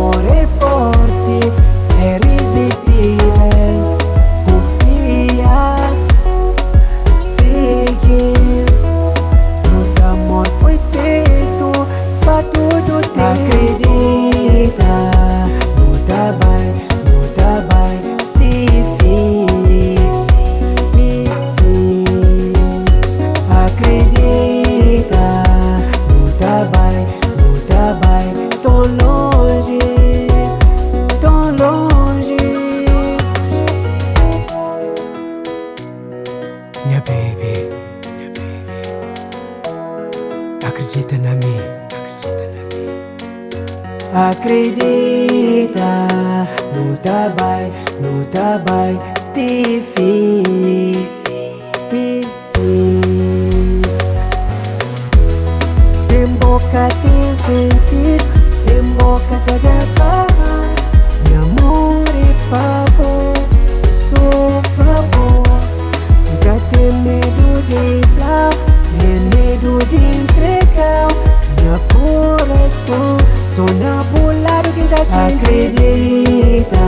amor é forte, é irresistível. Confia, segue. Nosso amor foi feito pra tudo ter. Acredita, luta vai te fim. Acredita, luta vai tão longe, tão longe. Minha baby, acredita na mim. Acredita, luta vai te fim. Sem boca tem sentido, sem boca te dá paz. Meu amor é favor, sou favor. Nunca tem medo de falar, nem medo de entregar. Meu coração, sou na bolada que dá gente. Acredita,